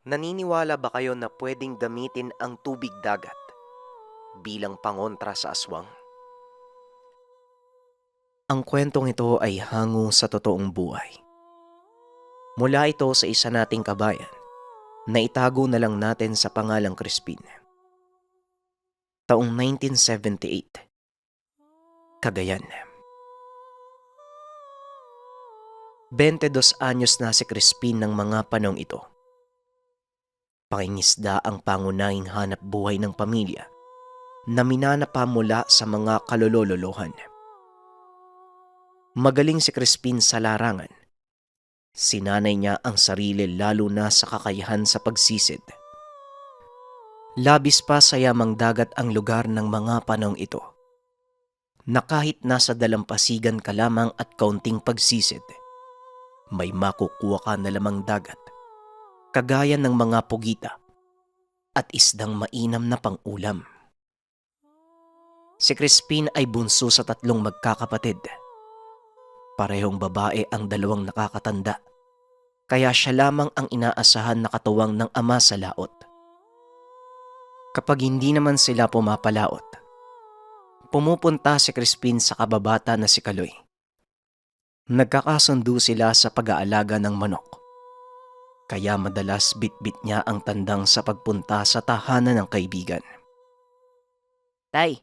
Naniniwala ba kayo na pwedeng gamitin ang tubig dagat bilang pangontra sa aswang? Ang kwentong ito ay hango sa totoong buhay. Mula ito sa isa nating kabayan na itago na lang natin sa pangalang Crispin. Taong 1978, Cagayan. 22 anyos na si Crispin ng mga panong ito. Pangingisda ang pangunahing hanap buhay ng pamilya na minanapa mula sa mga kalololohan. Magaling si Crispin sa larangan. Sinanay niya ang sarili lalo na sa kakayahan sa pagsisid. Labis pa sa yamang dagat ang lugar ng mga panahong ito, na kahit nasa dalampasigan ka lamang at kaunting pagsisid, may makukuha ka na lamang dagat, kagaya ng mga pugita at isdang mainam na pang-ulam. Si Crispin ay bunso sa 3 magkakapatid. Parehong babae ang 2 nakakatanda, kaya siya lamang ang inaasahan na katuwang ng ama sa laot. Kapag hindi naman sila pumapalaot, pumupunta si Crispin sa kababata na si Kaloy. Nagkakasundo sila sa pag-aalaga ng manok, kaya madalas bitbit niya ang tandang sa pagpunta sa tahanan ng kaibigan. Tay,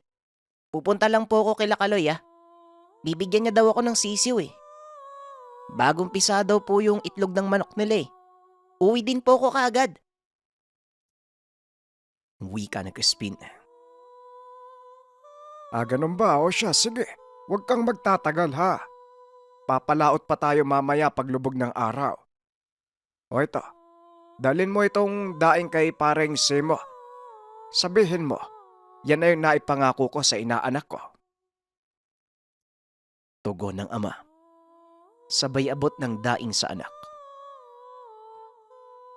pupunta lang po ako kila Kaloy. Bibigyan niya daw ako ng sisiw eh. Bagong pisa daw po yung itlog ng manok nila eh. Uwi din po ako kaagad. Wika ni Crispin. Ganun ba? O siya, sige. Huwag kang magtatagal ha. Papalaot pa tayo mamaya paglubog ng araw. O ito, dalin mo itong daing kay pareng Simo. Sabihin mo, yan ay yung naipangako ko sa inaanak ko. Tugon ng ama, sabay abot ng daing sa anak.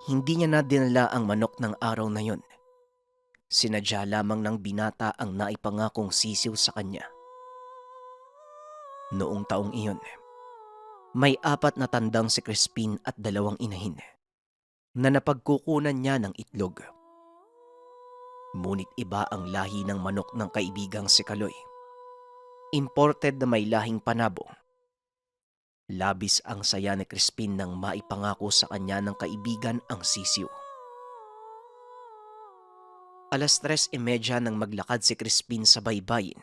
Hindi niya na dinala ang manok ng araw na yon. Sinadya lamang ng binata ang naipangakong sisiw sa kanya. Noong taong iyon, may 4 na tandang si Crispin at 2 inahin na napagkukunan niya ng itlog. Ngunit iba ang lahi ng manok ng kaibigang si Kaloy. Imported na may lahing panabong. Labis ang saya ni Crispin nang maipangako sa kanya ng kaibigan ang sisiw. 3:30 nang maglakad si Crispin sa baybayin.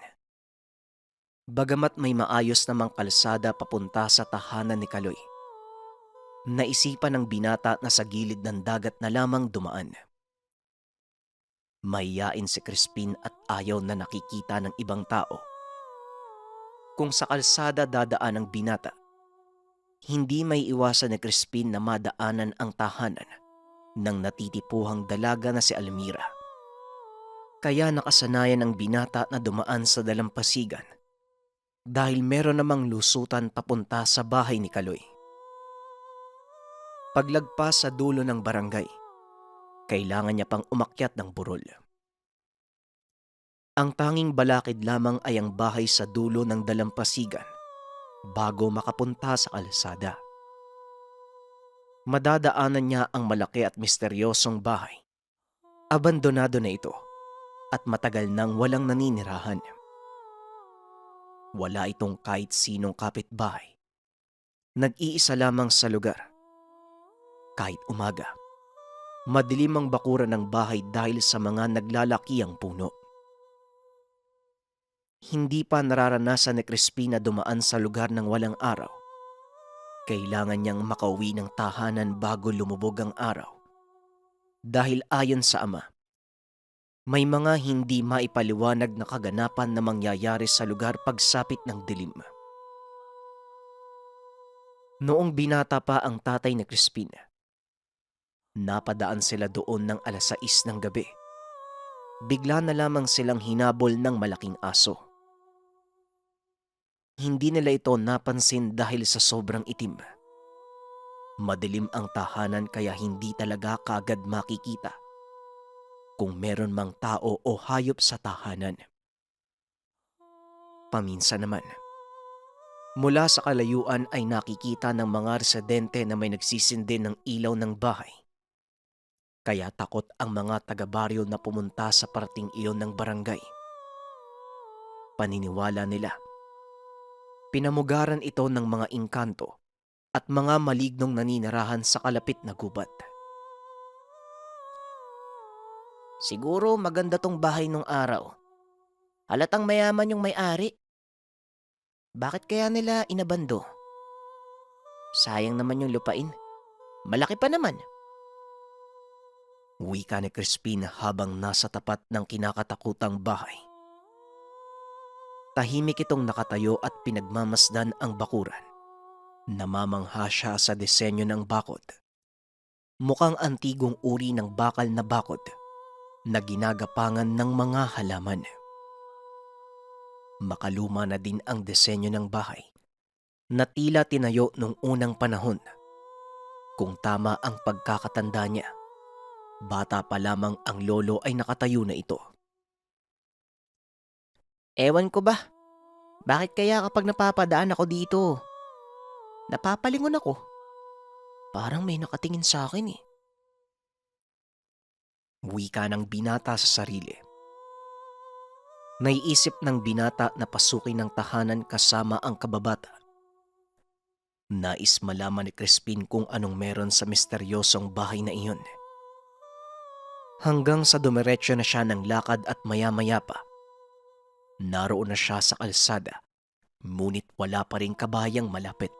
Bagamat may maayos namang kalsada papunta sa tahanan ni Kaloy, naisipan ng binata na sa gilid ng dagat na lamang dumaan. Mahiyain si Crispin at ayaw na nakikita ng ibang tao. Kung sa kalsada dadaan ang binata, hindi may iwasan ni Crispin na madaanan ang tahanan ng natitipuhang dalaga na si Almira. Kaya nakasanayan ang binata na dumaan sa dalampasigan dahil meron namang lusutan papunta sa bahay ni Kaloy. Paglagpas sa dulo ng barangay, kailangan niya pang umakyat ng burol. Ang tanging balakid lamang ay ang bahay sa dulo ng dalampasigan bago makapunta sa kalsada. Madadaanan niya ang malaki at misteryosong bahay. Abandonado na ito at matagal nang walang naninirahan. Wala itong kahit sinong kapitbahay. Nag-iisa lamang sa lugar. Kahit umaga, madilim ang bakuran ng bahay dahil sa mga naglalakihang puno. Hindi pa nararanasan ni Crispin na dumaan sa lugar ng walang araw. Kailangan niyang makauwi ng tahanan bago lumubog ang araw. Dahil ayon sa ama, may mga hindi maipaliwanag na kaganapan na mangyayari sa lugar pagsapit ng dilim. Noong binata pa ang tatay ni Crispin, napadaan sila doon ng 6:00 ng gabi. Bigla na lamang silang hinabol ng malaking aso. Hindi nila ito napansin dahil sa sobrang itim. Madilim ang tahanan kaya hindi talaga kaagad makikita kung meron mang tao o hayop sa tahanan. Paminsan naman, mula sa kalayuan ay nakikita ng mga residente na may nagsisindi ng ilaw ng bahay. Kaya takot ang mga taga-baryo na pumunta sa parting iyon ng barangay. Paniniwala nila, pinamugaran ito ng mga engkanto at mga malignong naninirahan sa kalapit na gubat. Siguro maganda tong bahay nung araw. Halatang mayaman yung may-ari. Bakit kaya nila inabando? Sayang naman yung lupain. Malaki pa naman. Wika ni Crispin habang nasa tapat ng kinakatakutang bahay. Tahimik itong nakatayo at pinagmamasdan ang bakuran. Namamangha siya sa disenyo ng bakod. Mukhang antigong uri ng bakal na bakod na ginagapangan ng mga halaman. Makaluma na din ang disenyo ng bahay na tila tinayo nung unang panahon. Kung tama ang pagkakatanda niya, bata pa lamang ang lolo ay nakatayo na ito. Ewan ko ba? Bakit kaya kapag napapadaan ako dito, napapalingon ako? Parang may nakatingin sa akin eh. Wika ng binata sa sarili. Naiisip ng binata na pasukin ng tahanan kasama ang kababata. Nais malaman ni Crispin kung anong meron sa misteryosong bahay na iyon. Hanggang sa dumiretso na siya ng lakad at maya-maya pa, naroon na siya sa kalsada, ngunit wala pa ring kabayang malapit.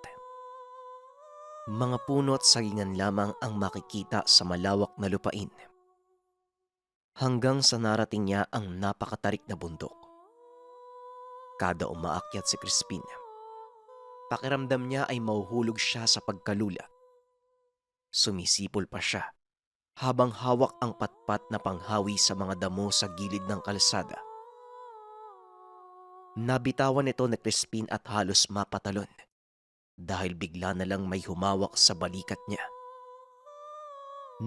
Mga puno at sagingan lamang ang makikita sa malawak na lupain. Hanggang sa narating niya ang napakatarik na bundok. Kada umaakyat si Crispin, pakiramdam niya ay mahuhulog siya sa pagkalula. Sumisipol pa siya habang hawak ang patpat na panghawi sa mga damo sa gilid ng kalsada. Nabitawan ito ni Crispin at halos mapatalon dahil bigla na lang may humawak sa balikat niya.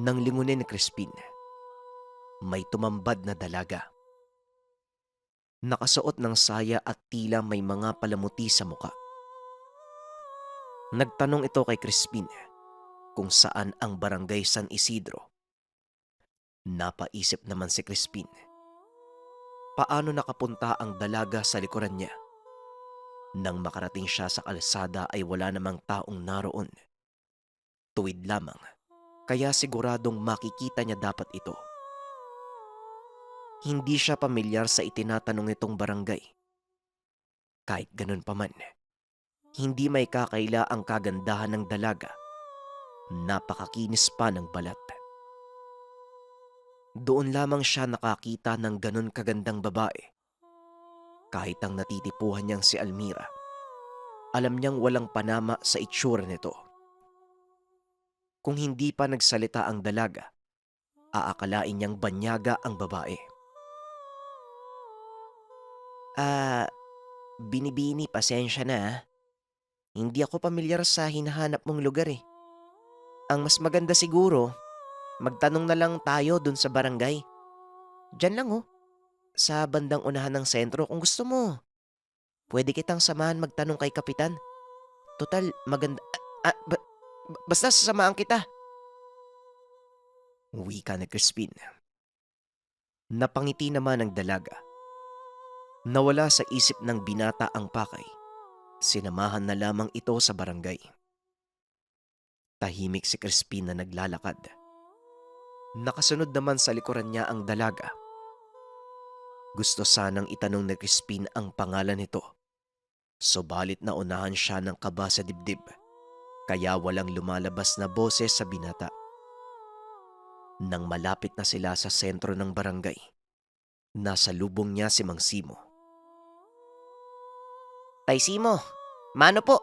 Nang lingunin ni Crispin, may tumambad na dalaga. Nakasuot ng saya at tila may mga palamuti sa muka. Nagtanong ito kay Crispin kung saan ang barangay San Isidro. Napaisip naman si Crispin. Paano nakapunta ang dalaga sa likuran niya? Nang makarating siya sa kalsada ay wala namang taong naroon. Tuwid lamang, kaya siguradong makikita niya dapat ito. Hindi siya pamilyar sa itinatanong nitong barangay. Kahit ganun pa man, hindi may kakaila ang kagandahan ng dalaga. Napakakinis pa ng balat. Doon lamang siya nakakita ng ganun kagandang babae. Kahit ang natitipuhan niyang si Almira, alam niyang walang panama sa itsura nito. Kung hindi pa nagsalita ang dalaga, aakalain niyang banyaga ang babae. Binibini, pasensya na ah. Hindi ako pamilyar sa hinahanap mong lugar eh. Ang mas maganda siguro, magtanong na lang tayo dun sa barangay. Diyan lang oh, sa bandang unahan ng sentro kung gusto mo. Pwede kitang samahan magtanong kay Kapitan. Total, maganda... basta sasamahan kita. Wika ni Crispin. Napangiti naman ang dalaga. Nawala sa isip ng binata ang pakay. Sinamahan na lamang ito sa barangay. Tahimik si Crispin na naglalakad. Nakasunod naman sa likuran niya ang dalaga. Gusto sanang itanong ni Crispin ang pangalan nito. Subalit naunahan siya ng kaba sa dibdib. Kaya walang lumalabas na boses sa binata. Nang malapit na sila sa sentro ng barangay, nasa lubong niya si Mang Simo. Tay Simo, mano po?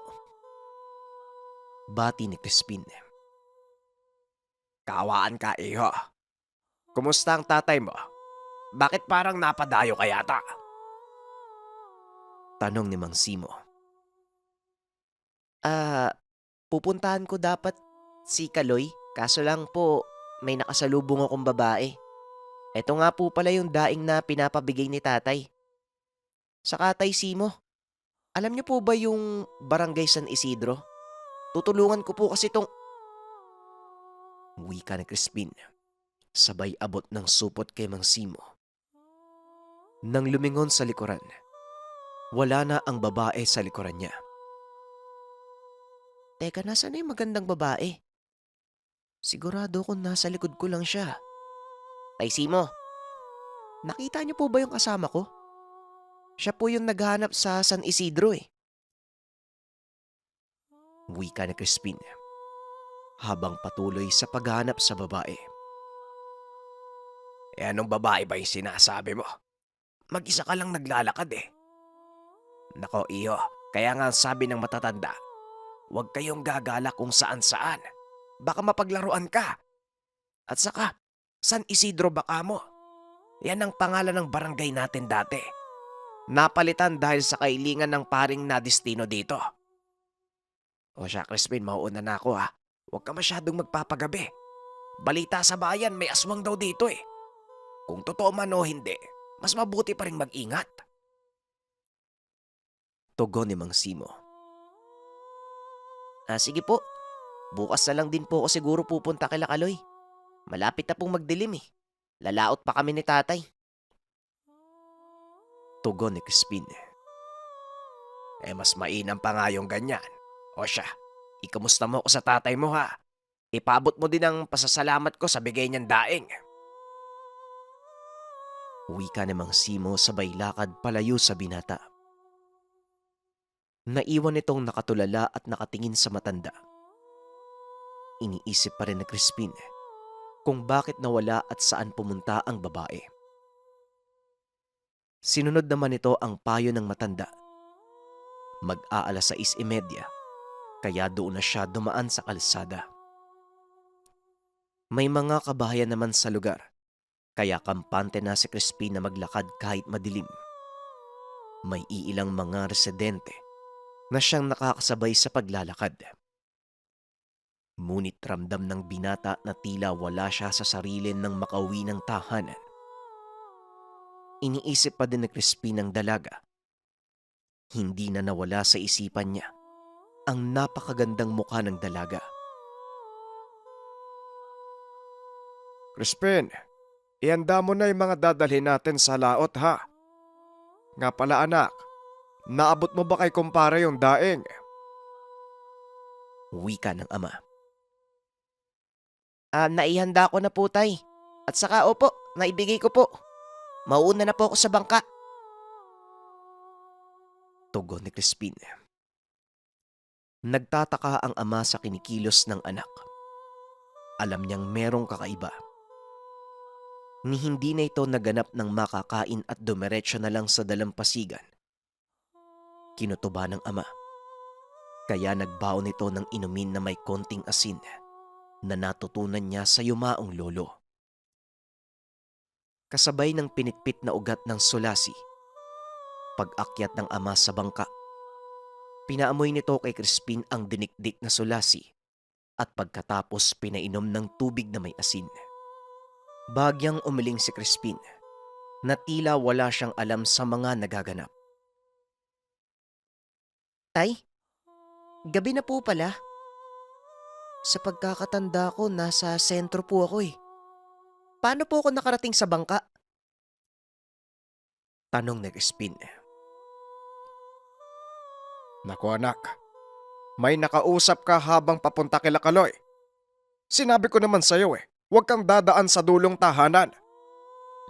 Bati ni Crispin. Kawaan ka, iho. Kumusta ang tatay mo? Bakit parang napadayo ka yata? Tanong ni Mang Simo. Pupuntahan ko dapat si Kaloy, kaso lang po may nakasalubong akong babae. Ito nga po pala yung daing na pinapabigay ni tatay. Saka Tay Simo, alam niyo po ba yung Barangay San Isidro? Tutulungan ko po kasi tong... Wika ni Crispin. sabay abot ng supot kay Mang Simo. Nang lumingon sa likuran, wala na ang babae sa likuran niya. Teka, nasaan na yung magandang babae? Sigurado kung nasa likod ko lang siya. Tay Simo, nakita niyo po ba yung kasama ko? Siya po yung naghanap sa San Isidro eh. Wika ni Crispin habang patuloy sa paghanap sa babae. Anong babae ba yung sinasabi mo? Mag-isa ka lang naglalakad eh. Nako iyo, kaya nga sabi ng matatanda, huwag kayong gagala kung saan-saan. Baka mapaglaruan ka. At saka, San Isidro baka mo? Yan ang pangalan ng barangay natin dati. Napalitan dahil sa kailingan ng paring na destino dito. O siya, Crispin, mauuna na ako ha. Huwag ka masyadong magpapagabi. Balita sa bayan, may aswang daw dito eh. Kung totoo man o hindi, mas mabuti pa rin mag-ingat. Tugon ni Mang Simo. Sige po, bukas na lang din po ako siguro pupunta kay Lakaloy. Malapit na pong magdilim eh. Lalaot pa kami ni tatay. Tugon ni Crispin. Mas mainam pa nga yung ganyan. O siya, ikamusta mo ako sa tatay mo ha? Ipabot mo din ang pasasalamat ko sa bigay niyang daing. Wika ni Mang Simo sabay lakad palayo sa binata. Naiwan itong nakatulala at nakatingin sa matanda. Iniisip pa rin ni Crispin kung bakit nawala at saan pumunta ang babae. Sinunod naman ito ang payo ng matanda. Mag-aalas 6:30, kaya doon na siya dumaan sa kalsada. May mga kabahayan naman sa lugar, kaya kampante na si Crispin na maglakad kahit madilim. May iilang mga residente na siyang nakakasabay sa paglalakad. Ngunit ramdam ng binata na tila wala siya sa sarili ng makauwi ng tahanan. Iniisip pa din ni Crispin ang dalaga. Hindi na nawala sa isipan niya ang napakagandang mukha ng dalaga. Crispin, ihanda mo na yung mga dadalhin natin sa laot ha. Nga pala anak, naabot mo ba kay kumpare yung daing? Wika ng ama. Naihanda ko na po tay. At saka opo, naibigay ko po. Mauuna na po ako sa bangka. Tugon ni Crispin. Nagtataka ang ama sa kinikilos ng anak. Alam niyang merong kakaiba. Ni hindi na ito naganap ng makakain at dumiretso na lang sa dalampasigan. Kinutuba ng ama. Kaya nagbaon ito ng inumin na may konting asin na natutunan niya sa yumaong lolo. Kasabay ng pinitpit na ugat ng sulasi, pag-akyat ng ama sa bangka, pinaamoy nito kay Crispin ang dinikdik na sulasi at pagkatapos pinainom ng tubig na may asin. Bagyang umiling si Crispin na tila wala siyang alam sa mga nagaganap. Tay, gabi na po pala. Sa pagkakatanda ko, nasa sentro po ako eh. Paano po ako nakarating sa bangka? Tanong ni Crispin. Naku anak, may nakausap ka habang papunta kay Lakaloy. Sinabi ko naman sa'yo huwag kang dadaan sa dulong tahanan.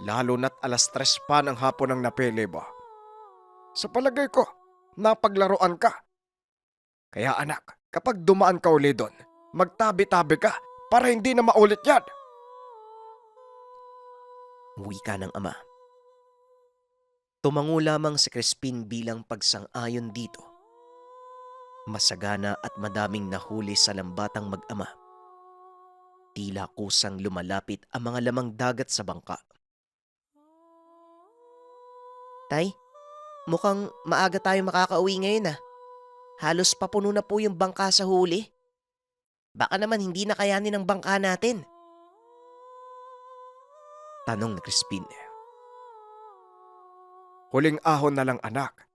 Lalo na't 3:00 pa ng hapon ang napili mo. Sa palagay ko, napaglaruan ka. Kaya anak, kapag dumaan ka uli doon, magtabi-tabi ka para hindi na maulit yan. Wika ng ama. Tumango lamang si Crispin bilang pagsang-ayon dito. Masagana at madaming nahuli sa lambatang mag-ama. Tila kusang lumalapit ang mga lamang dagat sa bangka. Tay, mukhang maaga tayo makakauwi ngayon ah. Halos papuno na po yung bangka sa huli. Baka naman hindi na kayanin ang bangka natin. Tanong ni Crispin. Huling ahon na lang anak.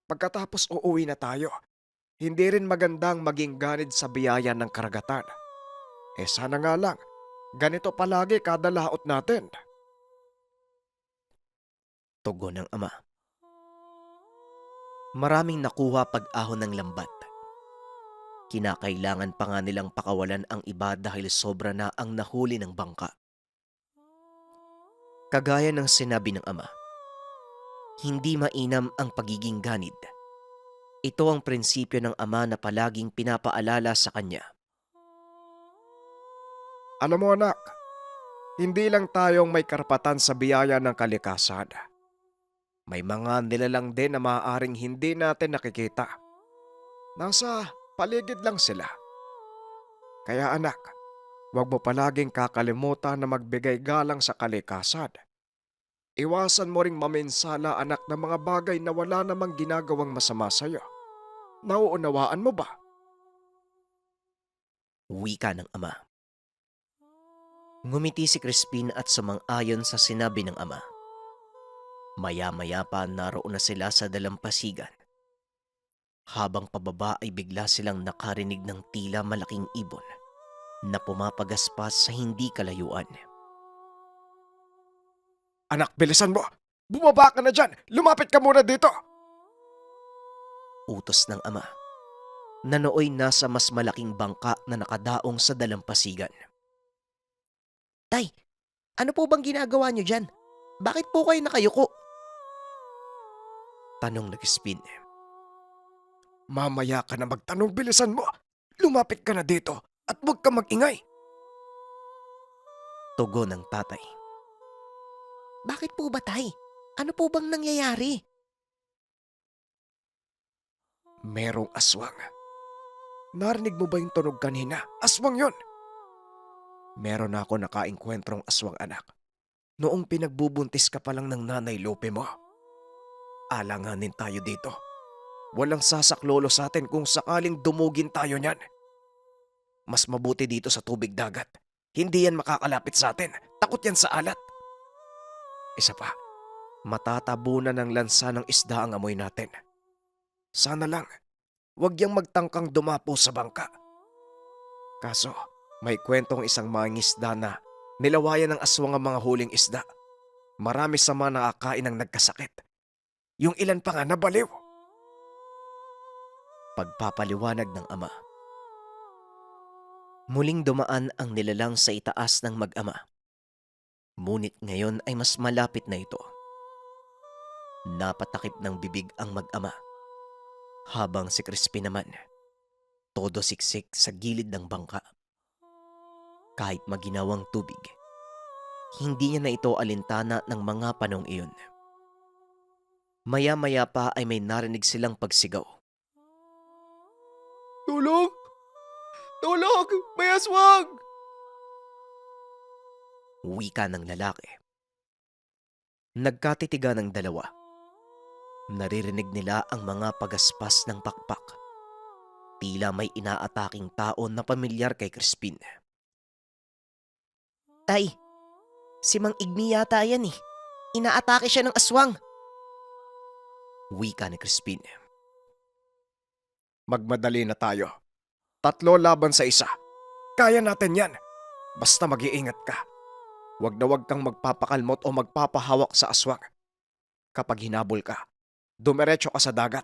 Pagkatapos uuwi na tayo. Hindi rin magandang maging ganid sa biyaya ng karagatan. Sana nga lang, Ganito palagi kada laot natin. Tugon ng ama. Maraming nakuha pag-ahon ng lambat. Kinakailangan pa nga nilang pakawalan ang iba dahil sobra na ang nahuli ng bangka. Kagaya ng sinabi ng ama, hindi mainam ang pagiging ganid. Ito ang prinsipyo ng ama na palaging pinapaalala sa kanya. Alam mo anak, hindi lang tayong may karapatan sa biyaya ng kalikasan. May mga nilalang din na maaaring hindi natin nakikita. Nasa paligid lang sila. Kaya anak, huwag mo palaging kakalimutan na magbigay galang sa kalikasan. Iwasan mo ring maminsala anak ng mga bagay na wala namang ginagawang masama sa'yo. Nauunawaan mo ba? Wika ng ama. Ngumiti si Crispin at sumang-ayon sa sinabi ng ama. Maya-maya pa naroon na sila sa dalampasigan. Habang pababa ay bigla silang nakarinig ng tila malaking ibon na pumapagaspas sa hindi kalayuan. Anak, bilisan mo! Bumaba ka na dyan! Lumapit ka muna dito! Utos ng ama, na nooy nasa mas malaking bangka na nakadaong sa dalampasigan. Tay, ano po bang ginagawa niyo dyan? Bakit po kayo nakayuko? Tanong ni Crispin. Mamaya ka na magtanong, bilisan mo! Lumapit ka na dito at huwag ka magingay! Tugon ng tatay. Bakit po ba, Tay? Ano po bang nangyayari? Merong aswang. Narinig mo ba yung tunog kanina? Aswang yon! Meron ako nakaengkwentrong aswang anak. Noong pinagbubuntis ka pa lang ng nanay Lope mo. Alanganin tayo dito. Walang sasaklolo sa atin kung sakaling dumugin tayo niyan. Mas mabuti dito sa tubig dagat. Hindi yan makakalapit sa atin. Takot yan sa alat. Isa pa, matatabunan ng lansa ng isda ang amoy natin. Sana lang, wag yang magtangkang dumapo sa bangka. Kaso, may kwentong isang mangingisda na nilawayan ng aswang ang mga huling isda. Marami sa mga nakakain ang nagkasakit. Yung ilan pa nga nabaliw. Pagpapaliwanag ng ama. Muling dumaan ang nilalang sa itaas ng mag-ama. Ngunit ngayon ay mas malapit na ito. Napatakip ng bibig ang mag-ama. Habang si Crispin naman, todo siksik sa gilid ng bangka. Kahit maginawang tubig, hindi niya na ito alintana ng mga panong iyon. Maya-maya pa ay may narinig silang pagsigaw. Tulog! Tulog! May aswang! Wika ng lalaki. Nagkatitigan ng dalawa. Naririnig nila ang mga pagaspas ng pakpak. Tila may inaataking tao na pamilyar kay Crispin. Tay, si Mang Igni yata yan eh. Inaatake siya ng aswang. Wika ni Crispin. Magmadali na tayo. 3 laban sa 1. Kaya natin yan. Basta mag-iingat ka. Huwag na huwag kang magpapakalmot o magpapahawak sa aswang. Kapag hinabol ka, dumiretso ka sa dagat.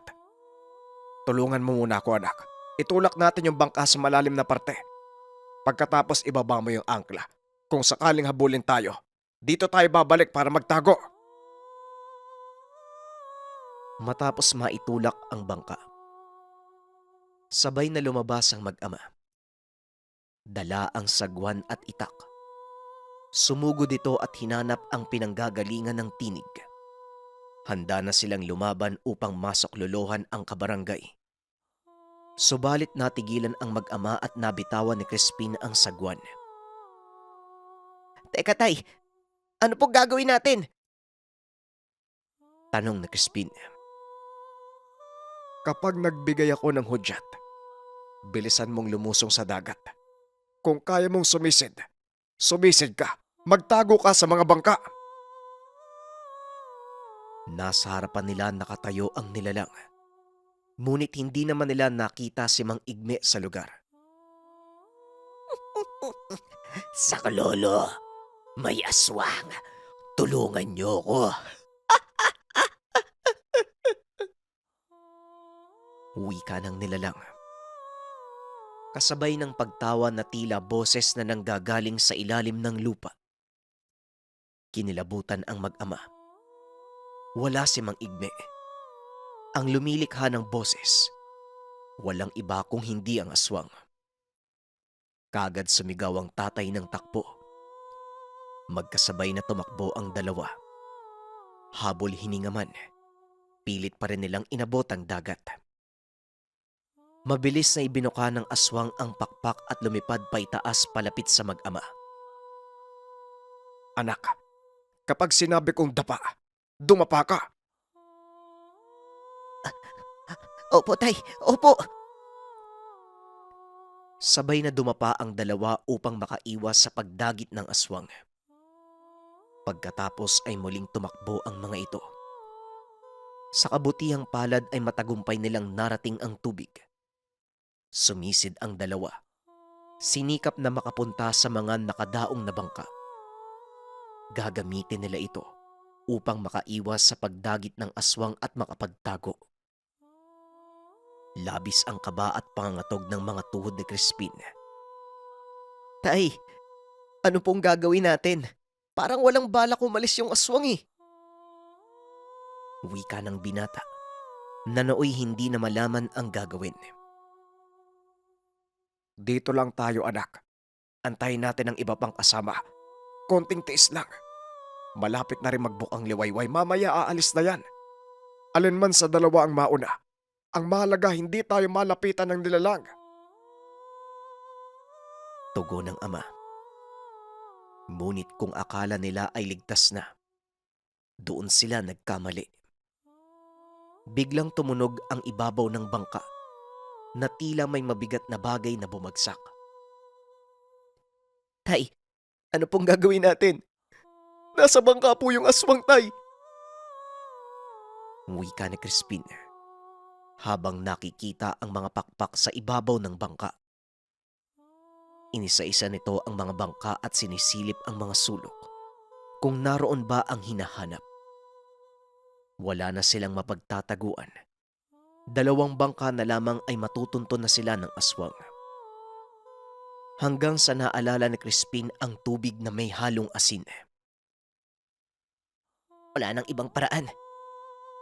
Tulungan mo muna ako anak. Itulak natin yung bangka sa malalim na parte. Pagkatapos ibaba mo yung angkla. Kung sakaling habulin tayo, dito tayo babalik para magtago. Matapos maitulak ang bangka, sabay na lumabas ang mag-ama. Dala ang sagwan at itak. Sumugod ito at hinanap ang pinanggagalingan ng tinig. Handa na silang lumaban upang masaklolohan ang kabarangay. Subalit natigilan ang mag-ama at nabitawan ni Crispin ang sagwan. Teka, Tay, ano po gagawin natin? Tanong ni Crispin. Kapag nagbigay ako ng hudyat, bilisan mong lumusong sa dagat. Kung kaya mong sumisid, sumisid ka. Magtago ka sa mga bangka. Nasa harapan nila nakatayo ang nilalang. Ngunit hindi naman nila nakita si Mang Igme sa lugar. Saklolo, may aswang. Tulungan niyo ko. Wika ng nilalang. Kasabay ng pagtawa na tila boses na nanggagaling sa ilalim ng lupa. Kinilabutan ang mag-ama. Wala si Mang Igme. Ang lumilikha ng boses, walang iba kung hindi ang aswang. Kagad sumigaw ang tatay ng takbo. Magkasabay na tumakbo ang dalawa. Habol hininga man, pilit pa rin nilang inabot ang dagat. Mabilis na ibinuka ng aswang ang pakpak at lumipad paitaas palapit sa mag-ama. Anak, kapag sinabi kong dapa, dumapa ka. Opo, tay. Opo. Sabay na dumapa ang dalawa upang makaiwas sa pagdagit ng aswang. Pagkatapos ay muling tumakbo ang mga ito. Sa kabutihang palad ay matagumpay nilang narating ang tubig. Sumisid ang dalawa. Sinikap na makapunta sa mga nakadaong na bangka. Gagamitin nila ito upang makaiwas sa pagdagit ng aswang at makapagtago. Labis ang kaba at pangangatog ng mga tuhod ni Crispin. Tay, ano pong gagawin natin? Parang walang balak umalis yung aswang eh. Wika ng binata na nooy hindi na malaman ang gagawin. Dito lang tayo, anak. Antayin natin ang iba pang kasama. Konting tiis lang. Malapit na rin magbukang liwayway. Mamaya aalis na yan. Alin man sa dalawa ang mauna. Ang mahalaga hindi tayo malapitan ng nilalang. Tugo ng ama. Ngunit kung akala nila ay ligtas na, doon sila nagkamali. Biglang tumunog ang ibabaw ng bangka na tila may mabigat na bagay na bumagsak. Tay, ano pong gagawin natin? Nasa bangka po yung aswang, tay. Wika ni Crispin habang nakikita ang mga pakpak sa ibabaw ng bangka. Inisa-isa nito ang mga bangka at sinisilip ang mga sulok kung naroon ba ang hinahanap. Wala na silang mapagtataguan. 2 bangka na lamang ay matutunton na sila ng aswang. Hanggang sa naalala ni Crispin ang tubig na may halong asin. Wala nang ibang paraan.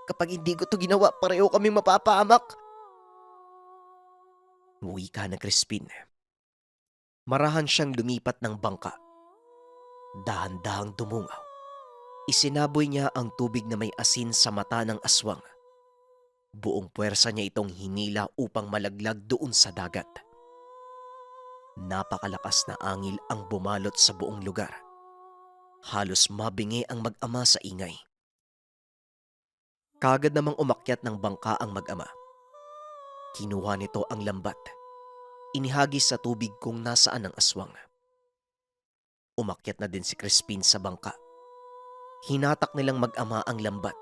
Kapag hindi ko to ginawa, pareho kaming mapapahamak. Wika na Crispin. Marahan siyang lumipat ng bangka. Dahan-dahang dumungaw. Isinaboy niya ang tubig na may asin sa mata ng aswang. Buong puwersa niya itong hinila upang malaglag doon sa dagat. Napakalakas na angil ang bumalot sa buong lugar. Halos mabingi ang mag-ama sa ingay. Kagad namang umakyat ng bangka ang mag-ama. Kinuha nito ang lambat. Inihagis sa tubig kung nasaan ang aswang. Umakyat na din si Crispin sa bangka. Hinatak nilang mag-ama ang lambat.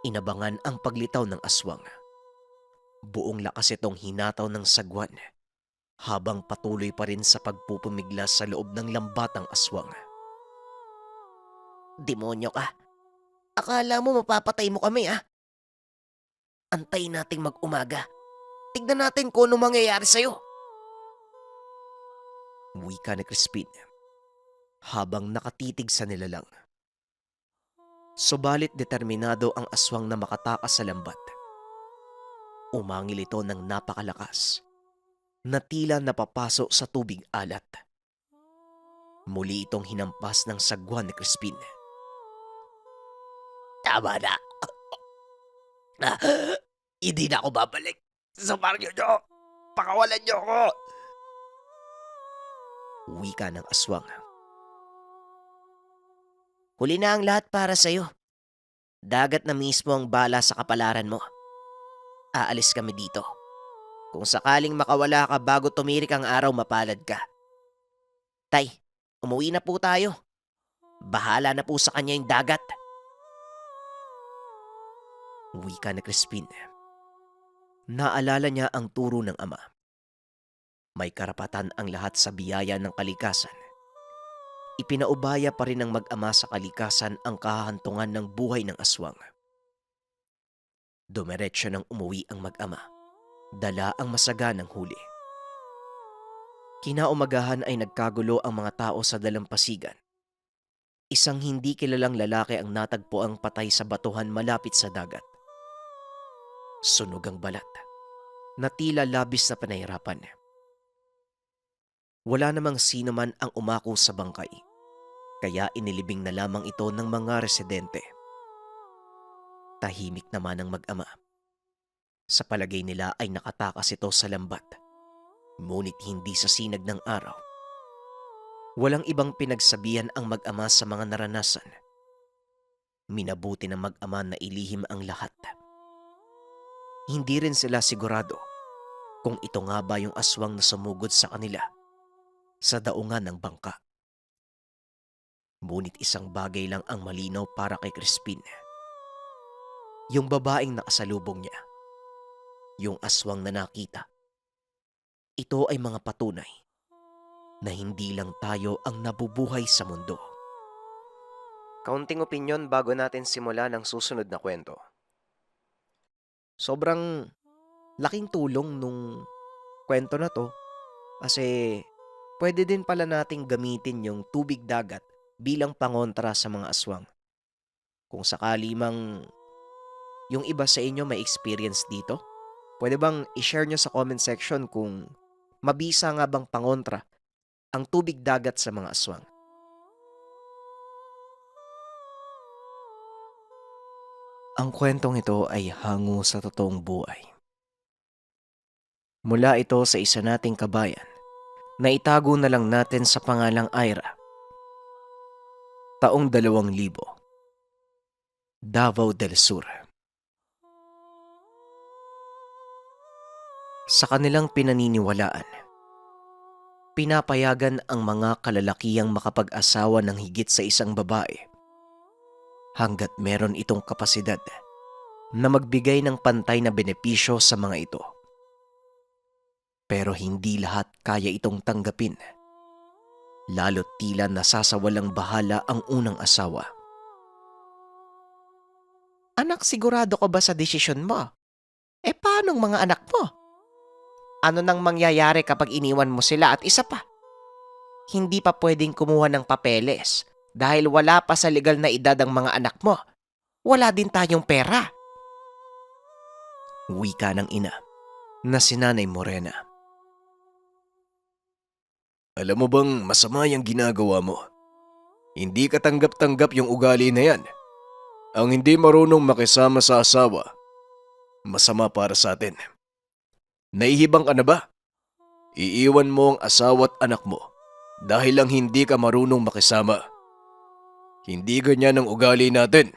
Inabangan ang paglitaw ng aswang. Buong lakas itong hinataw ng sagwan habang patuloy pa rin sa pagpupumiglas sa loob ng lambatang aswang. Demonyo ka. Akala mo mapapatay mo kami, ah? Antayin nating mag-umaga. Tignan natin kung ano mangyayari sa'yo. Wika ni Crispin habang nakatitig sa nilalang. Subalit determinado ang aswang na makatakas sa lambat. Umangil ito ng napakalakas na tila napapaso sa tubig alat. Muli itong hinampas ng sagwan ni Crispin. Tama na. Hindi na ako babalik sa baryo nyo. Pakawalan nyo ako. Wika ng aswang. Huli na ang lahat para sa'yo. Dagat na mismo ang bala sa kapalaran mo. Aalis kami dito. Kung sakaling makawala ka bago tumirik ang araw, mapalad ka. Tay, umuwi na po tayo. Bahala na po sa kanya yung dagat. Wika ni Crispin. Naalala niya ang turo ng ama. May karapatan ang lahat sa biyaya ng kalikasan Ipinaubaya pa rin ng mag-ama sa kalikasan ang kahahantungan ng buhay ng aswang. Dumiretso nang umuwi ang mag-ama. Dala ang masaganang huli. Kinaumagahan ay nagkagulo ang mga tao sa dalampasigan. Isang hindi kilalang lalaki ang natagpo ang patay sa batuhan malapit sa dagat. Sunog ang balat, na tila labis na panahirapan. Wala namang sino man ang umako sa bangkay, kaya inilibing na lamang ito ng mga residente. Tahimik naman ang mag-ama. Sa palagay nila ay nakatakas ito sa lambat, ngunit hindi sa sinag ng araw. Walang ibang pinagsabihan ang mag-ama sa mga naranasan. Minabuti ng mag-ama na ilihim ang lahat. Hindi rin sila sigurado kung ito nga ba yung aswang na sumugod sa kanila sa daungan ng bangka. Ngunit isang bagay lang ang malinaw para kay Crispin. Yung babaeng nakasalubong niya, yung aswang na nakita. Ito ay mga patunay na hindi lang tayo ang nabubuhay sa mundo. Kaunting opinyon bago natin simulan ang susunod na kwento. Sobrang laking tulong nung kwento na to kasi pwede din pala nating gamitin yung tubig dagat bilang pangontra sa mga aswang. Kung sakali mang yung iba sa inyo may experience dito, pwede bang i-share nyo sa comment section kung mabisa nga bang pangontra ang tubig dagat sa mga aswang. Ang kwentong ito ay hango sa totoong buhay. Mula ito sa isa nating kabayan na itago na lang natin sa pangalang Ira. Taong 2000, Davao del Sur. Sa kanilang pinaniniwalaan, pinapayagan ang mga kalalakihang makapag-asawa ng higit sa isang babae hanggat meron itong kapasidad na magbigay ng pantay na benepisyo sa mga ito. Pero hindi lahat kaya itong tanggapin, lalo't tila nasasawalang bahala ang unang asawa. Anak, sigurado ka ba sa desisyon mo? Paanong mga anak mo? Ano nang mangyayari kapag iniwan mo sila at isa pa? Hindi pa pwedeng kumuha ng papeles dahil wala pa sa legal na edad ang mga anak mo. Wala din tayong pera. Wika ng ina na si Nanay Morena. Alam mo bang masama yung ginagawa mo? Hindi ka tanggap-tanggap yung ugali na yan. Ang hindi marunong makisama sa asawa, masama para sa atin. Naihibang ka na ba? Iiwan mo ang asawa at anak mo dahil lang hindi ka marunong makisama. Hindi ganyan ang ugali natin.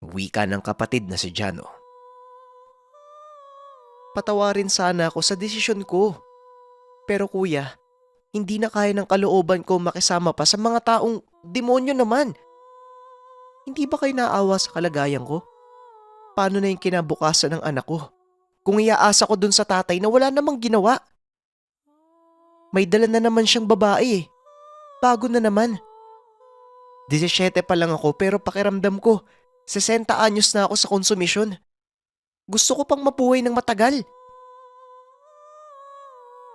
Wika ng kapatid na si Jano. Patawarin sana ako sa desisyon ko. Pero kuya, hindi na kaya ng kalooban ko makisama pa sa mga taong demonyo naman. Hindi ba kayo naawa sa kalagayan ko? Paano na yung kinabukasan ng anak ko? Kung iaasa ko dun sa tatay na wala namang ginawa. May dala na naman siyang babae eh. Bago na naman. 17 pa lang ako pero pakiramdam ko, 60 anyos na ako sa konsumisyon. Gusto ko pang mabuhay ng matagal.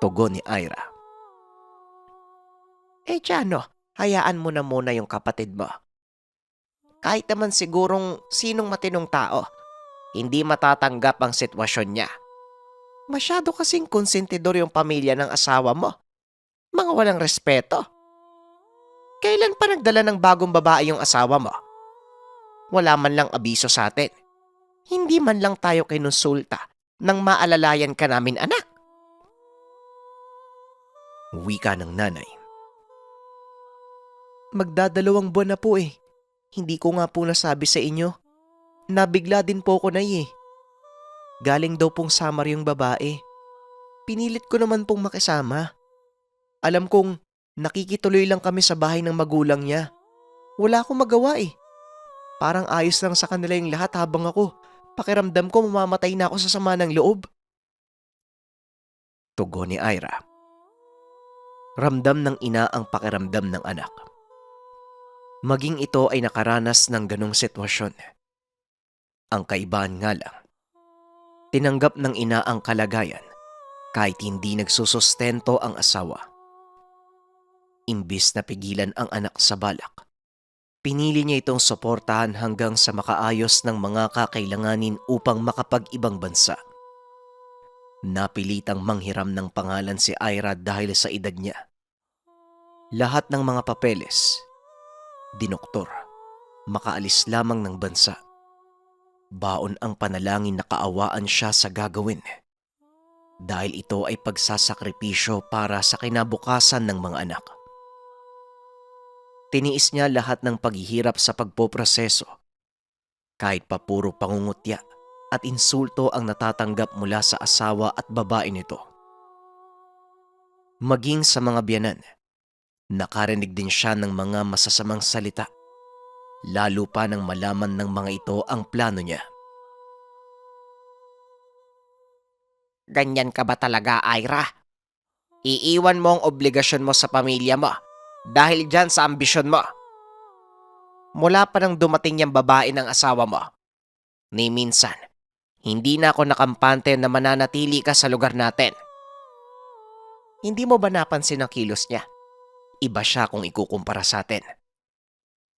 Tugon ni Ira. Jano, hayaan mo na muna yung kapatid mo. Kahit naman sigurong sinong matinong tao, hindi matatanggap ang sitwasyon niya. Masyado kasing konsentidor yung pamilya ng asawa mo. Mga walang respeto. Kailan pa nagdala ng bagong babae yung asawa mo? Wala man lang abiso sa atin. Hindi man lang tayo kinonsulta nang maalalayan ka namin, anak. Wika ng nanay. Magdadalawang buwan na po eh. Hindi ko nga po nasabi sa inyo. Nabigla din po ako na eh. Galing daw pong Samar yung babae. Pinilit ko naman pong makisama. Alam kong nakikituloy lang kami sa bahay ng magulang niya. Wala akong magawa eh. Parang ayos lang sa kanila yung lahat habang ako. Pakiramdam ko mamamatay na ako sa sama ng loob. Tugon ni Ira. Ramdam ng ina ang pakiramdam ng anak. Maging ito ay nakaranas ng ganong sitwasyon. Ang kaibahan nga lang, tinanggap ng ina ang kalagayan kahit hindi nagsusustento ang asawa. Imbis na pigilan ang anak sa balak, pinili niya itong suportahan hanggang sa makaayos ng mga kakailanganin upang makapag-ibang bansa. Napilitang manghiram ng pangalan si Ira dahil sa edad niya. Lahat ng mga papeles, dinoktor, makaalis lamang ng bansa. Baon ang panalangin na kaawaan siya sa gagawin. Dahil ito ay pagsasakripisyo para sa kinabukasan ng mga anak. Tiniis niya lahat ng paghihirap sa pagpoproseso. Kahit pa puro pangungutya at insulto ang natatanggap mula sa asawa at babae nito. Maging sa mga biyanan, nakarinig din siya ng mga masasamang salita. Lalo pa nang malaman ng mga ito ang plano niya. Ganyan ka ba talaga, Ira? Iiwan mo ang obligasyon mo sa pamilya mo dahil dyan sa ambisyon mo. Mula pa nang dumating yung babae ng asawa mo, ni minsan, hindi na ako nakampante na mananatili ka sa lugar natin. Hindi mo ba napansin ang kilos niya? Iba siya kung ikukumpara sa atin.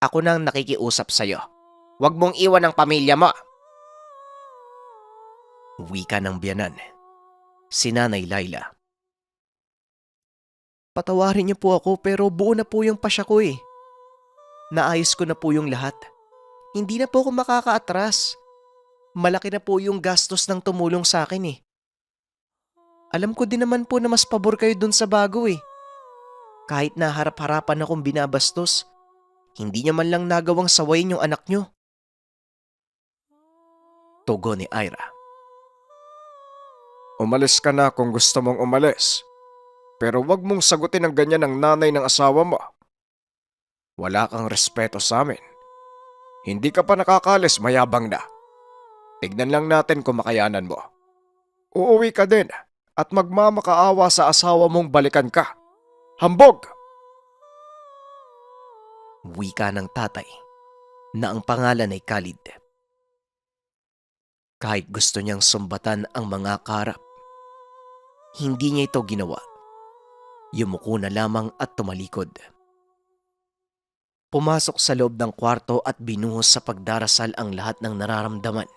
Ako nang nakikiusap sa'yo. Huwag mong iwan ang pamilya mo. Wika ng biyanan, si Nanay Laila. Patawarin niyo po ako pero buo na po yung pasya ko eh. Naayos ko na po yung lahat. Hindi na po ako makakaatras. Malaki na po yung gastos ng tumulong sa akin eh. Alam ko din naman po na mas pabor kayo dun sa bago eh. Kahit na harap-harapan akong binabastos, hindi niya man lang nagawang sawayin yung anak niyo. Tugon ni Ira. Umalis ka na kung gusto mong umalis. Pero wag mong sagutin ng ganyan ang nanay ng asawa mo. Wala kang respeto sa amin. Hindi ka pa nakakalis, mayabang na. Tignan lang natin kung makayanan mo. Uuwi ka din at magmamakaawa sa asawa mong balikan ka. Hambog! Wika ng tatay na ang pangalan ay Khalid. Kahit gusto niyang sumbatan ang mga karap, hindi niya ito ginawa. Yumuko na lamang at tumalikod. Pumasok sa loob ng kwarto at binuhos sa pagdarasal ang lahat ng nararamdaman.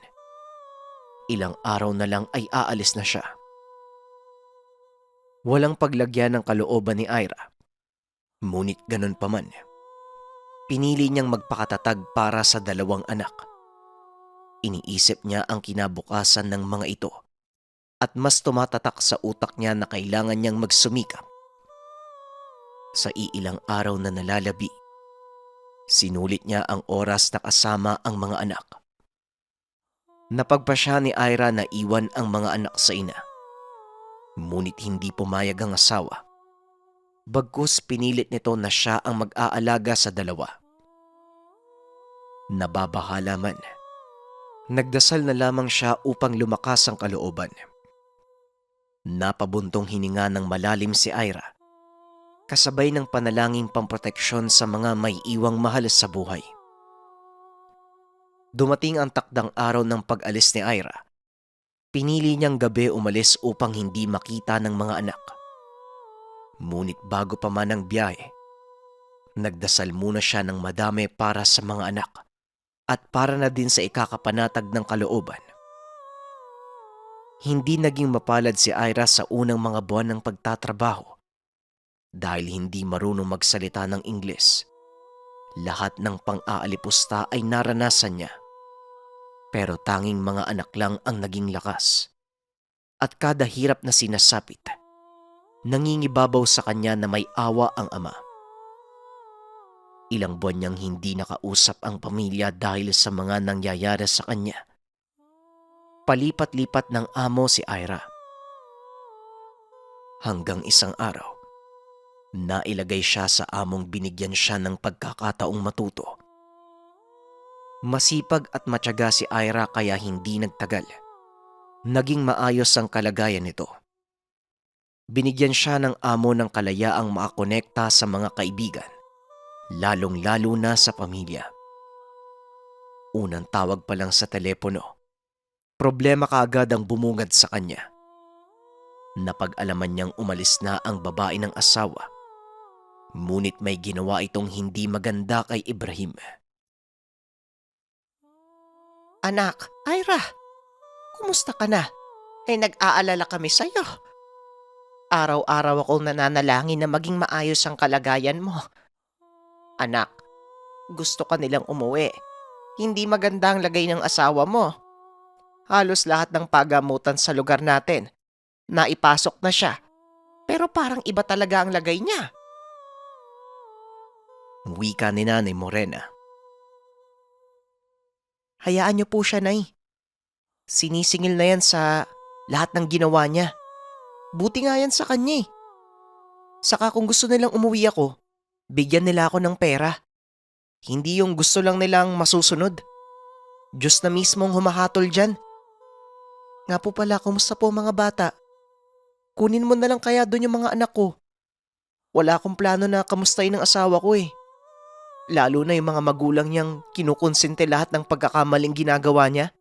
Ilang araw na lang ay aalis na siya. Walang paglagyan ng kalooban ni Ira. Ngunit ganun pa man, pinili niyang magpakatatag para sa dalawang anak. Iniisip niya ang kinabukasan ng mga ito at mas tumatatak sa utak niya na kailangan niyang magsumikap. Sa iilang araw na nalalabi, sinulit niya ang oras na kasama ang mga anak. Napagpasya ni Ira na iwan ang mga anak sa ina. Ngunit hindi pumayag ang asawa. Bagkus pinilit nito na siya ang mag-aalaga sa dalawa. Nababahala man, nagdasal na lamang siya upang lumakas ang kalooban. Napabuntong hininga ng malalim si Ira, kasabay ng panalangin pamproteksyon sa mga may iwang mahal sa buhay. Dumating ang takdang araw ng pag-alis ni Ira. Pinili niyang gabi umalis upang hindi makita ng mga anak. Ngunit bago pa man ang biyahe, nagdasal muna siya ng madami para sa mga anak at para na din sa ikakapanatag ng kalooban. Hindi naging mapalad si Ira sa unang mga buwan ng pagtatrabaho dahil hindi marunong magsalita ng Ingles. Lahat ng pang-aalipusta ay naranasan niya. Pero tanging mga anak lang ang naging lakas. At kada hirap na sinasapit, nangingibabaw sa kanya na may awa ang ama. Ilang buwan niyang hindi nakausap ang pamilya dahil sa mga nangyayari sa kanya. Palipat-lipat ng amo si Ira. Hanggang isang araw, nailagay siya sa among binigyan siya ng pagkakataong matuto. Masipag at matyaga si Ira kaya hindi nagtagal. Naging maayos ang kalagayan nito. Binigyan siya ng amo ng kalayaang makakonekta sa mga kaibigan, lalong-lalo na sa pamilya. Unang tawag pa lang sa telepono, problema kaagad ang bumungad sa kanya. Napag-alaman niyang umalis na ang babae ng asawa, ngunit may ginawa itong hindi maganda kay Ibrahim. Anak, Ira, kumusta ka na? Nag-aalala kami sa'yo. Araw-araw akong nananalangin na maging maayos ang kalagayan mo. Anak, gusto ka nilang umuwi. Hindi maganda ang lagay ng asawa mo. Halos lahat ng pagamutan sa lugar natin, naipasok na siya. Pero parang iba talaga ang lagay niya. Wika ni Nanay Morena. Hayaan niyo po siya, Nay. Sinisingil na yan sa lahat ng ginawa niya. Buti nga yan sa kanya eh. Saka kung gusto nilang umuwi ako, bigyan nila ako ng pera. Hindi yung gusto lang nilang masusunod. Diyos na mismo ang humahatol dyan. Nga po pala, kumusta po mga bata? Kunin mo na lang kaya doon yung mga anak ko. Wala akong plano na kamustahin ng asawa ko eh. Lalo na yung mga magulang niyang kinukonsente lahat ng pagkakamaling ginagawa niya.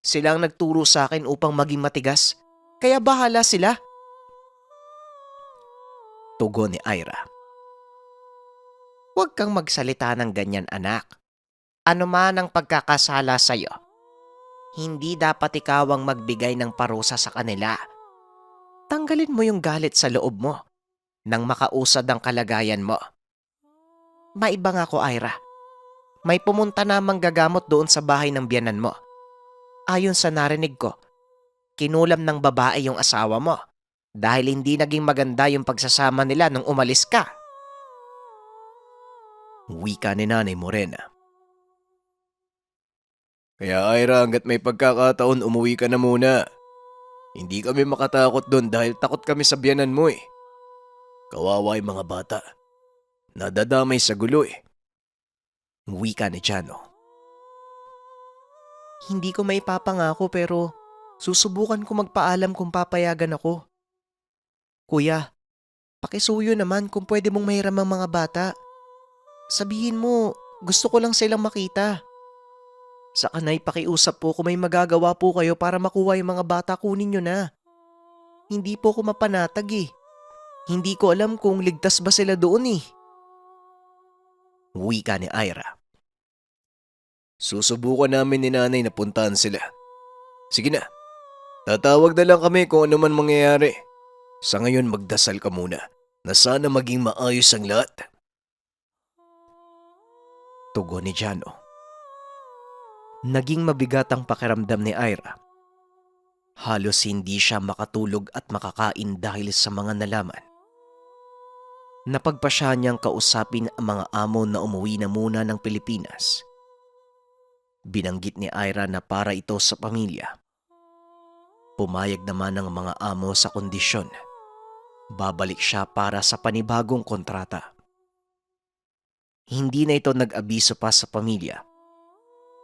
Sila ang nagturo sa akin upang maging matigas. Kaya bahala sila. Tugon ni Ira. Huwag kang magsalita ng ganyan, anak. Ano man ang pagkakasala sa'yo, hindi dapat ikaw ang magbigay ng parusa sa kanila. Tanggalin mo yung galit sa loob mo nang makausad ang kalagayan mo. Maiba nga ko, Ira. May pumunta na manggagamot doon sa bahay ng biyanan mo. Ayon sa narinig ko, kinulam ng babae yung asawa mo dahil hindi naging maganda yung pagsasama nila nung umalis ka. Wika ni Nanay Morena. Kaya Ira, hanggat may pagkakataon, umuwi ka na muna. Hindi kami makatakot doon dahil takot kami sa biyanan mo eh. Kawawa yung mga bata. Nadadamay sa gulo eh. Wika ni Jano. Hindi ko maipapangako pero susubukan ko magpaalam kung papayagan ako. Kuya, pakisuyo naman kung pwede mong mahiram ang mga bata. Sabihin mo, gusto ko lang silang makita. Sa kanay pakiusap po kung may magagawa po kayo para makuha yung mga bata, kunin nyo na. Hindi po ko mapanatag eh. Hindi ko alam kung ligtas ba sila doon eh. Wika ni Ira. Susubukan namin ni Nanay na puntahan sila. Sige na, tatawag na lang kami kung ano man mangyayari. Sa ngayon magdasal ka muna na sana maging maayos ang lahat. Tugon ni Jano. Naging mabigat ang pakiramdam ni Ira. Halos hindi siya makatulog at makakain dahil sa mga nalaman. Napagpasya niyang kausapin ang mga amo na umuwi na muna ng Pilipinas. Binanggit ni Ira na para ito sa pamilya. Pumayag naman ang mga amo sa kondisyon. Babalik siya para sa panibagong kontrata. Hindi na ito nag-abiso pa sa pamilya.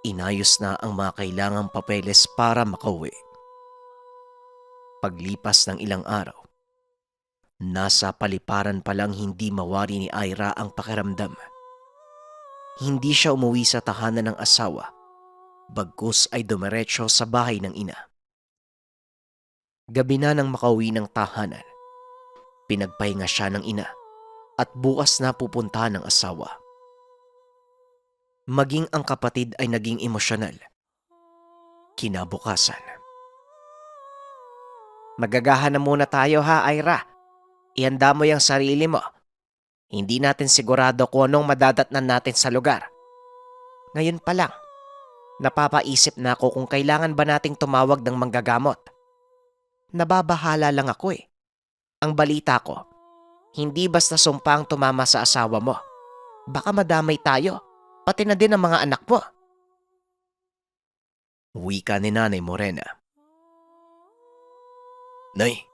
Inayos na ang mga kailangang papeles para makauwi. Paglipas ng ilang araw, nasa paliparan pa lang hindi mawari ni Ira ang pakiramdam. Hindi siya umuwi sa tahanan ng asawa, bagkus ay dumiretso sa bahay ng ina. Gabi na nang makauwi ng tahanan, pinagpahinga siya ng ina at bukas na pupunta ng asawa. Maging ang kapatid ay naging emosyonal. Kinabukasan. Magagahan na muna tayo ha, Ira. Ihanda mo yung sarili mo. Hindi natin sigurado kung anong madadatnan natin sa lugar. Ngayon pa lang, napapaisip na ako kung kailangan ba nating tumawag ng manggagamot. Nababahala lang ako eh. Ang balita ko, hindi basta sumpa ang tumama sa asawa mo. Baka madamay tayo. Pati na din ang mga anak mo. Wika ni Nanay Morena. Nay,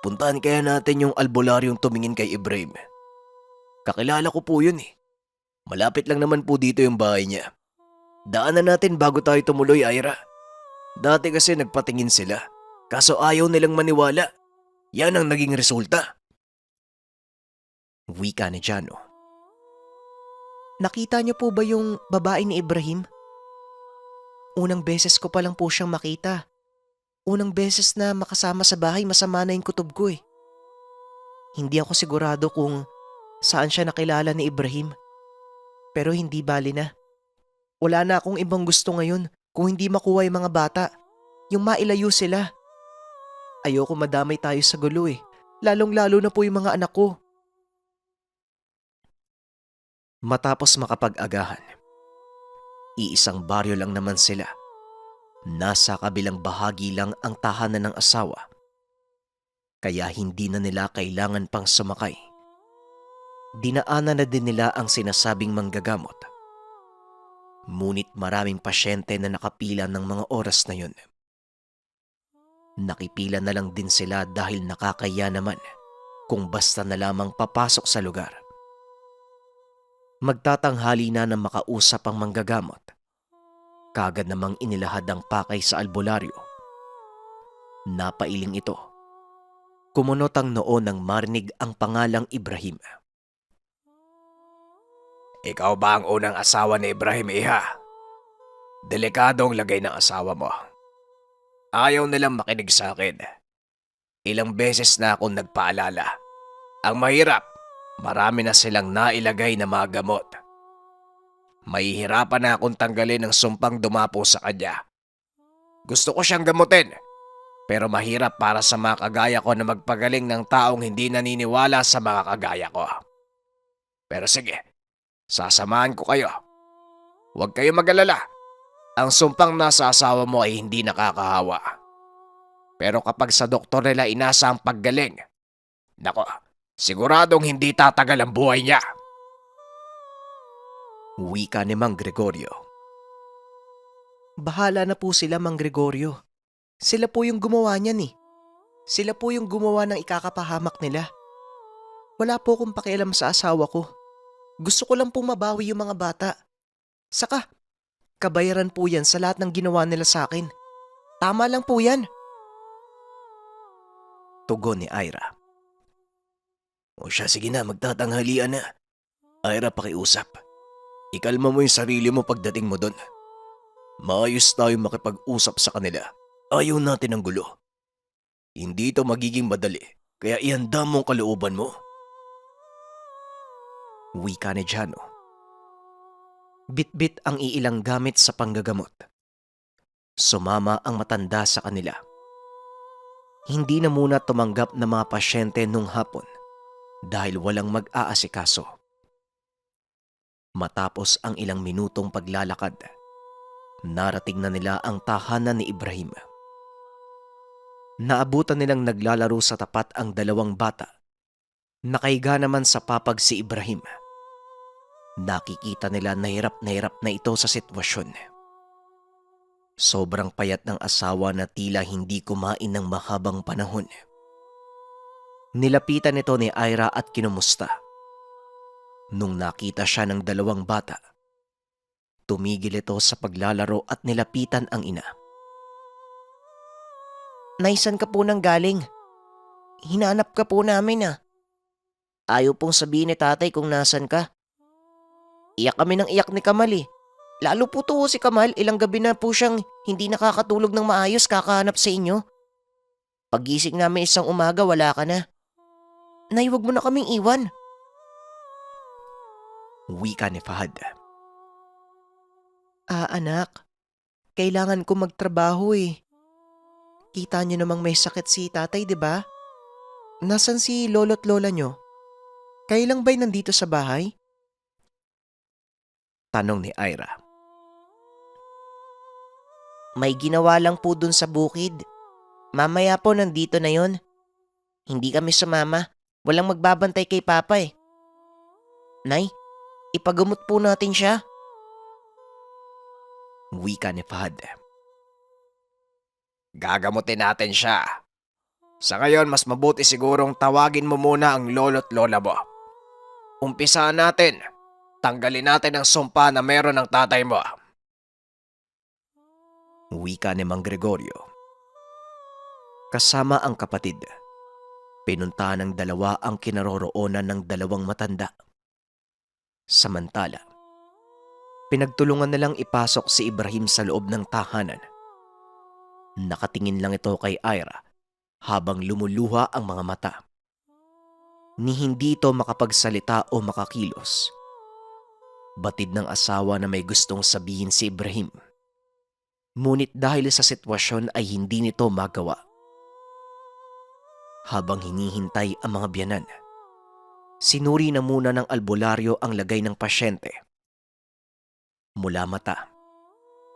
puntahan kaya natin yung albularyong tumingin kay Ibrahim. Kakilala ko po yun eh. Malapit lang naman po dito yung bahay niya. Daanan natin bago tayo tumuloy, Ira. Dati kasi nagpatingin sila, kaso ayaw nilang maniwala. Yan ang naging resulta. Wika ni Jano. Nakita niyo po ba yung babae ni Ibrahim? Unang beses ko pa lang po siyang makita. Unang beses na makasama sa bahay, masama na yung kutob ko eh. Hindi ako sigurado kung saan siya nakilala ni Ibrahim. Pero hindi bali na. Wala na akong ibang gusto ngayon kung hindi makuha yung mga bata. Yung mailayo sila. Ayoko madamay tayo sa gulo eh. Lalong-lalo na po yung mga anak ko. Matapos makapag-agahan, iisang baryo lang naman sila. Nasa kabilang bahagi lang ang tahanan ng asawa. Kaya hindi na nila kailangan pang sumakay. Dinaanan na din nila ang sinasabing manggagamot. Ngunit maraming pasyente na nakapila ng mga oras na yun. Nakipila na lang din sila dahil nakakaya naman kung basta na lamang papasok sa lugar. Magtatanghali na nang makausap ang manggagamot. Kagad namang inilahad ang pakay sa albularyo. Napailing ito. Kumunot ang noo nang marinig ang pangalang Ibrahim. Ikaw ba ang unang asawa ni Ibrahim, Iha? Delikadong lagay ng asawa mo. Ayaw nilang makinig sa akin. Ilang beses na akong nagpaalala. Ang mahirap, marami na silang nailagay na mga gamot. Mahihirapan na akong tanggalin ang sumpang dumapo sa kanya. Gusto ko siyang gamutin, pero mahirap para sa mga kagaya ko na magpagaling ng taong hindi naniniwala sa mga kagaya ko. Pero sige, sasamahan ko kayo. Huwag kayo mag-alala. Ang sumpang nasa asawa mo ay hindi nakakahawa. Pero kapag sa doktor nila inasa ang paggaling, nako, siguradong hindi tatagal ang buhay niya. Wika ni Mang Gregorio. Bahala na po sila, Mang Gregorio. Sila po yung gumawa niyan eh. Sila po yung gumawa ng ikakapahamak nila. Wala po akong pakialam sa asawa ko. Gusto ko lang pong mabawi yung mga bata. Saka, kabayaran po yan sa lahat ng ginawa nila sa akin. Tama lang po yan. Tugon ni Ira. O siya, sige na, magtatanghalian na. Ira, pakiusap. Ikalma mo yung sarili mo pagdating mo doon. Maayos tayo makipag-usap sa kanila. Ayaw natin ng gulo. Hindi ito magiging madali, kaya ihanda mo ang kalooban mo. Wika ni Jano. Bit-bit ang iilang gamit sa panggagamot. Sumama ang matanda sa kanila. Hindi na muna tumanggap ng mga pasyente nung hapon dahil walang mag-aasikaso. Matapos ang ilang minutong paglalakad, narating na nila ang tahanan ni Ibrahim. Naabutan nilang naglalaro sa tapat ang dalawang bata. Nakahiga naman sa papag si Ibrahim. Nakikita nila na hirap na ito sa sitwasyon. Sobrang payat ng asawa na tila hindi kumain ng mahabang panahon. Nilapitan ito ni Ira at kinumusta. Nung nakita siya ng dalawang bata, tumigil ito sa paglalaro at nilapitan ang ina. Naisan ka po nang galing? Hinanap ka po namin ah. Ayaw pong sabihin ni tatay kung nasan ka. Iyak kami ng iyak ni Kamal eh. Lalo po to si Kamal, ilang gabi na po siyang hindi nakakatulog ng maayos kakahanap sa inyo. Pagising namin isang umaga wala ka na. Nay, wag mo na kaming iwan. Wika ni Fahad. Anak, kailangan ko magtrabaho eh. Kita niyo namang may sakit si tatay, di ba? Nasaan si lolo't lola niyo? Kayo lang ba'y nandito sa bahay? Tanong ni Ira. May ginawa lang po dun sa bukid. Mamaya po nandito na yon. Hindi kami sumama. Walang magbabantay kay Papa eh. Nay, ipagamot po natin siya. Wika ni Fahad. Gagamutin natin siya. Sa ngayon, mas mabuti sigurong tawagin mo muna ang lolo't lola mo. Umpisaan natin. Tanggalin natin ang sumpa na meron ng tatay mo. Wika ni Mang Gregorio. Kasama ang kapatid, Pinuntahan ng dalawa ang kinaroroonan ng dalawang matanda. Samantala, pinagtulungan nilang ipasok si Ibrahim sa loob ng tahanan. Nakatingin lang ito kay Ira habang lumuluha ang mga mata. Ni hindi ito makapagsalita o makakilos. Batid ng asawa na may gustong sabihin si Ibrahim. Ngunit dahil sa sitwasyon ay hindi nito magawa. Habang hinihintay ang mga biyanan, sinuri na muna ng albularyo ang lagay ng pasyente. Mula mata,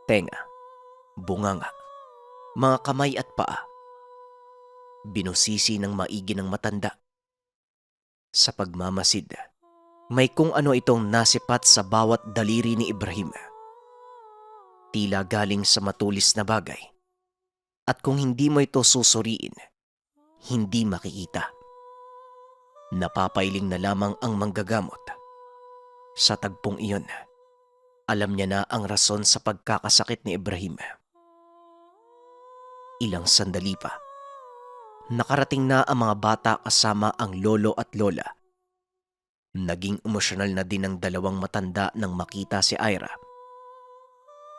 tenga, bunganga, mga kamay at paa. Binusisi ng maigi ng matanda. Sa pagmamasid, may kung ano itong nasipat sa bawat daliri ni Ibrahim. Tila galing sa matulis na bagay. At kung hindi mo ito susuriin, hindi makikita. Napapailing na lamang ang manggagamot. Sa tagpong iyon, alam niya na ang rason sa pagkakasakit ni Ibrahim. Ilang sandali pa, nakarating na ang mga bata kasama ang lolo at lola. Naging emosyonal na din ang dalawang matanda nang makita si Ira.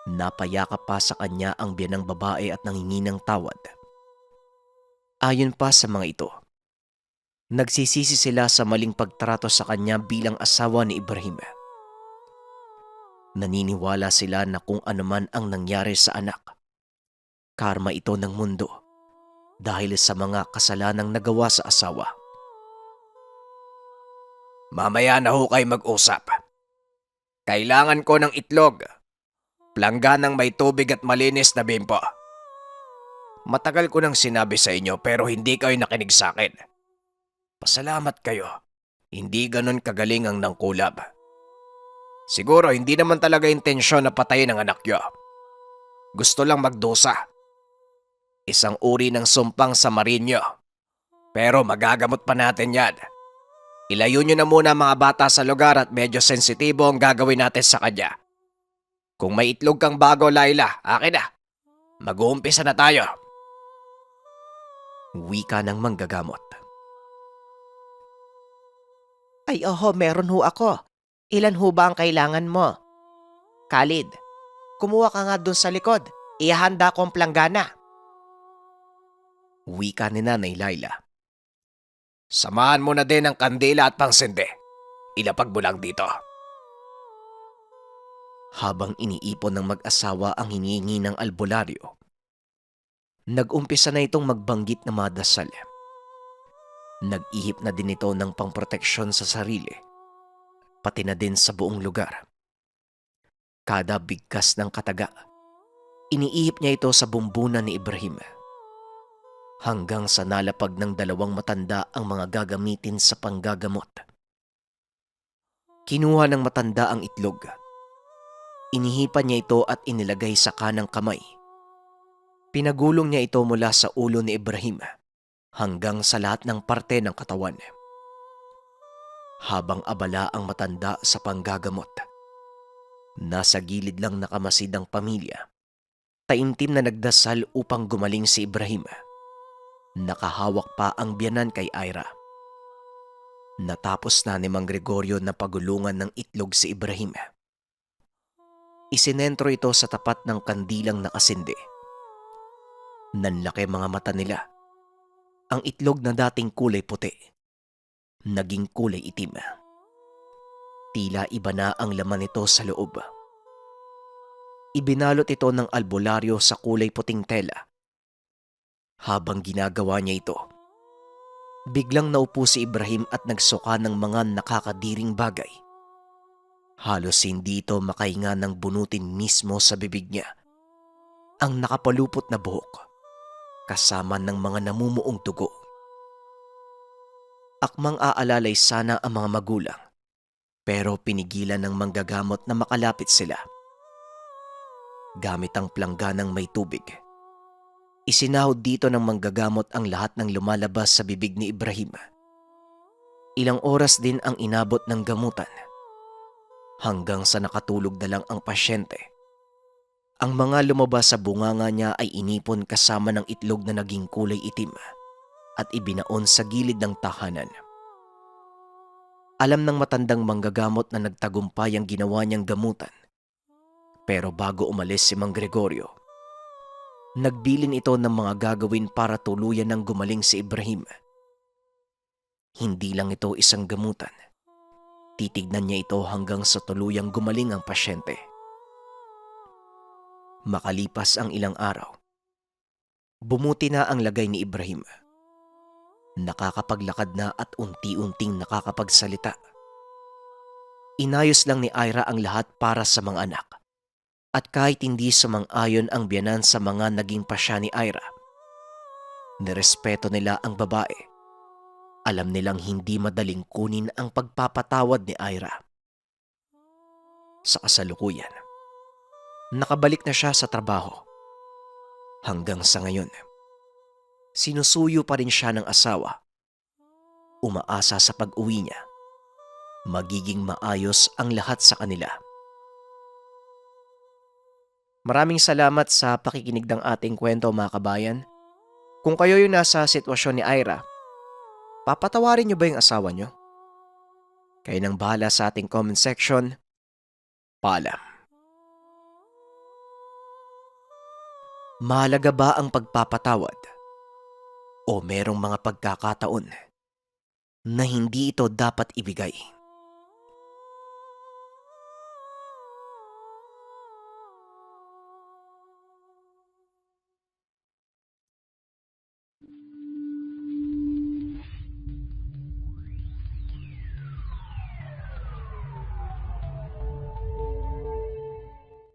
Napayakap pa sa kanya ang biyanang babae at nangingi ng tawad. Ayon pa sa mga ito, nagsisisi sila sa maling pagtrato sa kanya bilang asawa ni Ibrahim. Naniniwala sila na kung anuman ang nangyari sa anak, karma ito ng mundo dahil sa mga kasalanang nagawa sa asawa. Mamaya na ho kayo mag-usap. Kailangan ko ng itlog. Plangganang may tubig at malinis na bimpo. Matagal ko nang sinabi sa inyo pero hindi kayo nakinig sa akin. Pasalamat kayo. Hindi ganon kagaling ang nangkulab. Siguro hindi naman talaga intensyon na patayin ang anak nyo. Gusto lang magdusa. Isang uri ng sumpang sa marinyo. Pero magagamot pa natin yan. Ilayo nyo na muna mga bata sa lugar at medyo sensitibo ang gagawin natin sa kanya. Kung may itlog kang bago, Laila, akin na. Mag-uumpisa na tayo. Wika ng manggagamot. Ay oho, meron ho ako. Ilan ho ba ang kailangan mo? Khalid, kumuha ka nga dun sa likod. Ihanda ko ang planggana. Wika ni Nanay Laila. Samahan mo na din ang kandila at pangsindi. Ilapag mo lang dito. Habang iniipon ng mag-asawa ang hinihingi ng albularyo, nag-umpisa na itong magbanggit na madasal. Nag-ihip na din ito ng pangproteksyon sa sarili, pati na din sa buong lugar. Kada bigkas ng kataga, iniihip niya ito sa bumbunan ni Ibrahim. Hanggang sa nalapag ng dalawang matanda ang mga gagamitin sa panggagamot. Kinuha ng matanda ang itlog. Inihipan niya ito at inilagay sa kanang kamay. Pinagulong niya ito mula sa ulo ni Ibrahim hanggang sa lahat ng parte ng katawan. Habang abala ang matanda sa panggagamot, nasa gilid lang nakamasid ang pamilya. Taimtim na nagdasal upang gumaling si Ibrahim. Nakahawak pa ang biyanan kay Ira. Natapos na ni Mang Gregorio na pagulungan ng itlog si Ibrahim. Isinentro ito sa tapat ng kandilang nakasindi. Nanlaki mga mata nila. Ang itlog na dating kulay puti, naging kulay itim. Tila iba na ang laman nito sa loob. Ibinalot ito ng albularyo sa kulay puting tela. Habang ginagawa niya ito, biglang naupo si Ibrahim at nagsuka ng mga nakakadiring bagay. Halos hindi ito makahinga ng bunutin mismo sa bibig niya. Ang nakapalupot na buhok, kasama ng mga namumuong dugo. Akmang aalalay sana ang mga magulang, pero pinigilan ng manggagamot na makalapit sila. Gamit ang plangganang may tubig, isinahod dito ng manggagamot ang lahat ng lumalabas sa bibig ni Ibrahim. Ilang oras din ang inabot ng gamutan, hanggang sa nakatulog na lang ang pasyente. Ang mga lumabas sa bunganga niya ay inipon kasama ng itlog na naging kulay itim. at ibinaon sa gilid ng tahanan. Alam ng matandang manggagamot na nagtagumpay ang ginawa niyang gamutan. Pero bago umalis si Mang Gregorio, nagbilin ito ng mga gagawin para tuluyan ng gumaling si Ibrahim. Hindi lang ito isang gamutan. Titignan niya ito hanggang sa tuluyang gumaling ang pasyente. Makalipas ang ilang araw, bumuti na ang lagay ni Ibrahim. Nakakapaglakad na at unti-unting nakakapagsalita. Inayos lang ni Ira ang lahat para sa mga anak. At kahit hindi sumang-ayon ang biyanan sa mga naging pasya ni Ira, nirespeto nila ang babae. Alam nilang hindi madaling kunin ang pagpapatawad ni Ira. Sa kasalukuyan, nakabalik na siya sa trabaho. Hanggang sa ngayon, sinusuyo pa rin siya ng asawa. Umaasa sa pag-uwi niya, magiging maayos ang lahat sa kanila. Maraming salamat sa pakikinig ng ating kwento, mga kabayan. Kung kayo yung nasa sitwasyon ni Ira, papatawarin niyo ba yung asawa niyo? Kayo nang bahala sa ating comment section. Paalam. Mahalaga ba ang pagpapatawad? O merong mga pagkakataon na hindi ito dapat ibigay?